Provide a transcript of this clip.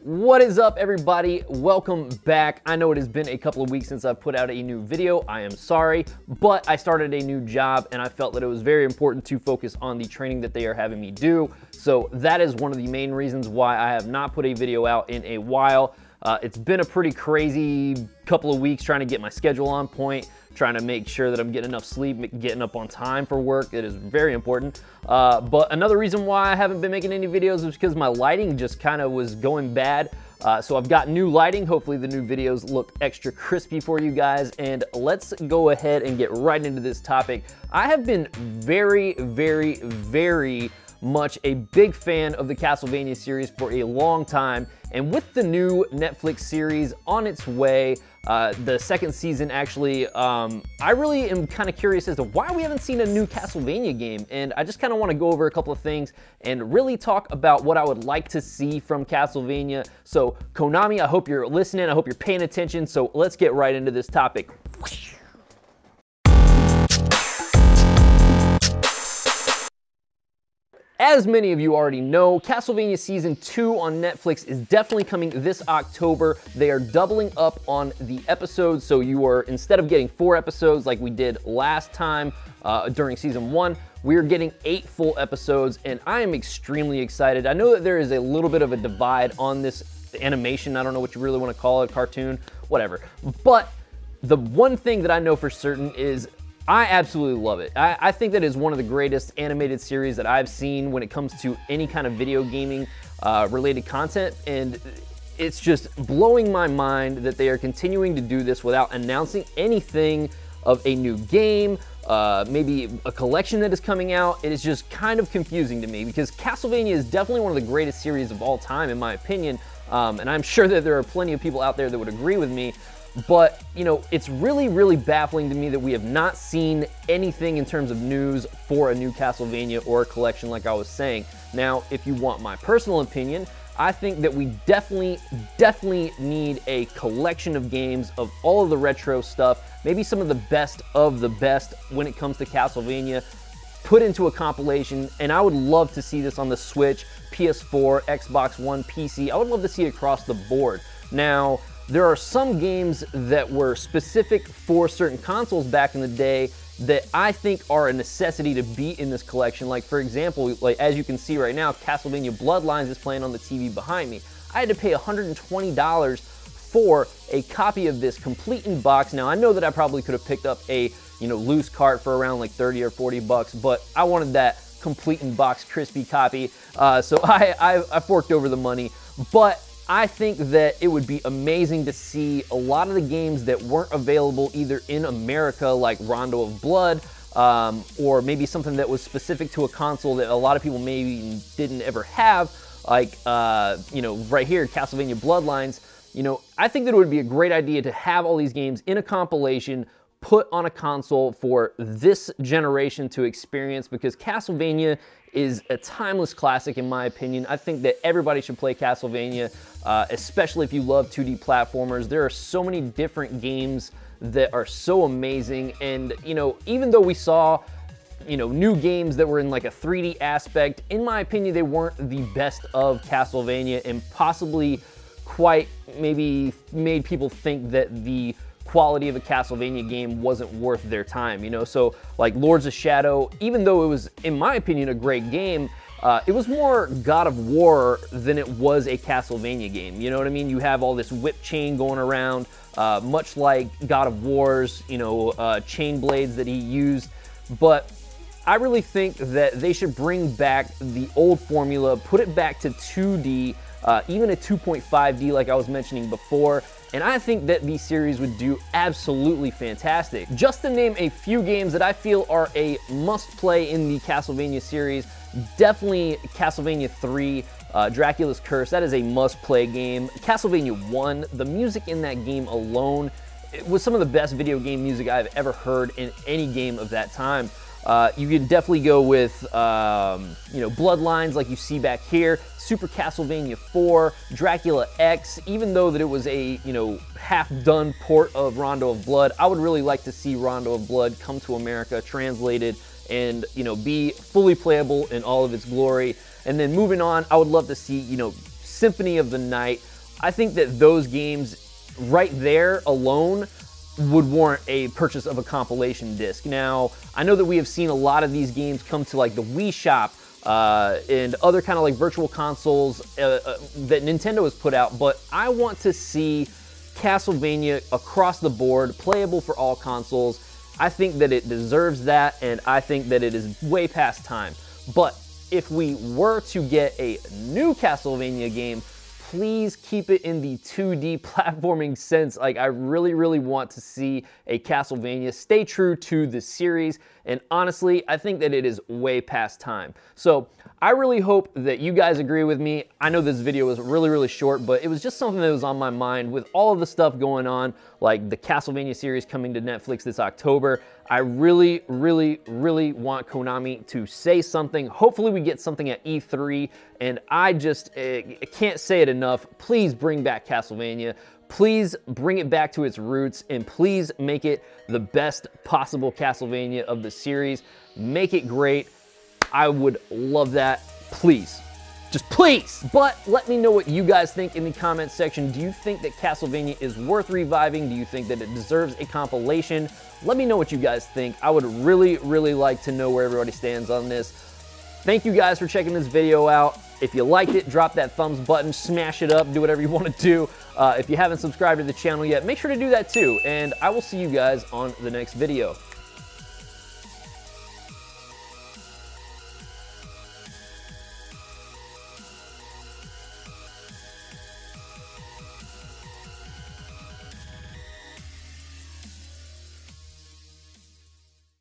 What is up, everybody? Welcome back. I know it has been a couple of weeks since I've put out a new video. I am sorry, but I started a new job and I felt that it was very important to focus on the training that they are having me do. So that is one of the main reasons why I have not put a video out in a while. It's been a pretty crazy couple of weeks trying to get my schedule on point, trying to make sure that I'm getting enough sleep, getting up on time for work. It is very important. But another reason why I haven't been making any videos is because my lighting just kind of was going bad. So I've got new lighting. Hopefully the new videos look extra crispy for you guys. And let's go ahead and get right into this topic. I have been very much a big fan of the Castlevania series for a long time, and with the new Netflix series on its way, the second season actually, I really am kind of curious as to why we haven't seen a new Castlevania game, and I just kind of want to go over a couple of things and really talk about what I would like to see from Castlevania. So Konami, I hope you're listening, I hope you're paying attention, so let's get right into this topic. As many of you already know, Castlevania Season 2 on Netflix is definitely coming this October. They are doubling up on the episodes, so you are, instead of getting 4 episodes like we did last time during Season 1, we are getting 8 full episodes, and I am extremely excited. I know that there is a little bit of a divide on this animation. I don't know what you really want to call it, cartoon, whatever. But the one thing that I know for certain is I absolutely love it. I think that is one of the greatest animated series that I've seen when it comes to any kind of video gaming related content, and it's just blowing my mind that they are continuing to do this without announcing anything of a new game, maybe a collection that is coming out. It is just kind of confusing to me because Castlevania is definitely one of the greatest series of all time in my opinion, and I'm sure that there are plenty of people out there that would agree with me. But, you know, it's really baffling to me that we have not seen anything in terms of news for a new Castlevania or a collection like I was saying. Now, if you want my personal opinion, I think that we definitely need a collection of games of all of the retro stuff, maybe some of the best when it comes to Castlevania, put into a compilation, and I would love to see this on the Switch, PS4, Xbox One, PC. I would love to see it across the board. Now, there are some games that were specific for certain consoles back in the day that I think are a necessity to be in this collection. Like, for example, like as you can see right now, Castlevania Bloodlines is playing on the TV behind me. I had to pay $120 for a copy of this complete in box. Now, I know that I probably could have picked up a, you know, loose cart for around like 30 or 40 bucks, but I wanted that complete in box crispy copy. So I forked over the money, but I think that it would be amazing to see a lot of the games that weren't available either in America, like Rondo of Blood, or maybe something that was specific to a console that a lot of people maybe didn't ever have, like, you know, right here, Castlevania Bloodlines. You know, I think that it would be a great idea to have all these games in a compilation, put on a console for this generation to experience, because Castlevania is a timeless classic in my opinion. I think that everybody should play Castlevania, especially if you love 2D platformers. There are so many different games that are so amazing, and you know, even though we saw, you know, new games that were in like a 3D aspect, in my opinion, they weren't the best of Castlevania, and possibly quite maybe made people think that the quality of a Castlevania game wasn't worth their time, you know? So like Lords of Shadow, even though it was, in my opinion, a great game, it was more God of War than it was a Castlevania game, you know what I mean? You have all this whip chain going around, much like God of War's, you know, chain blades that he used, but I really think that they should bring back the old formula, put it back to 2D, even a 2.5D like I was mentioning before, and I think that the series would do absolutely fantastic. Just to name a few games that I feel are a must-play in the Castlevania series, definitely Castlevania 3, Dracula's Curse, that is a must-play game. Castlevania 1, the music in that game alone, it was some of the best video game music I've ever heard in any game of that time. You can definitely go with, you know, Bloodlines like you see back here, Super Castlevania 4, Dracula X, even though that it was a, you know, half-done port of Rondo of Blood, I would really like to see Rondo of Blood come to America, translated, and, you know, be fully playable in all of its glory. And then moving on, I would love to see, you know, Symphony of the Night, I think that those games right there alone would warrant a purchase of a compilation disc. Now, I know that we have seen a lot of these games come to like the Wii Shop and other kind of like virtual consoles that Nintendo has put out, but I want to see Castlevania across the board, playable for all consoles. I think that it deserves that, and I think that it is way past time. But if we were to get a new Castlevania game, please keep it in the 2D platforming sense. Like, I really, really want to see a Castlevania stay true to the series, and honestly, I think that it is way past time. So I really hope that you guys agree with me. I know this video was really, really short, but it was just something that was on my mind with all of the stuff going on, like the Castlevania series coming to Netflix this October. I really, really, really want Konami to say something. Hopefully we get something at E3, and I just can't say it enough. Please bring back Castlevania. Please bring it back to its roots, and please make it the best possible Castlevania of the series. Make it great. I would love that. Please. Just please. But let me know what you guys think in the comments section. Do you think that Castlevania is worth reviving? Do you think that it deserves a compilation? Let me know what you guys think. I would really, really like to know where everybody stands on this. Thank you guys for checking this video out. If you liked it, drop that thumbs button, smash it up, do whatever you want to do. If you haven't subscribed to the channel yet, make sure to do that too. And I will see you guys on the next video.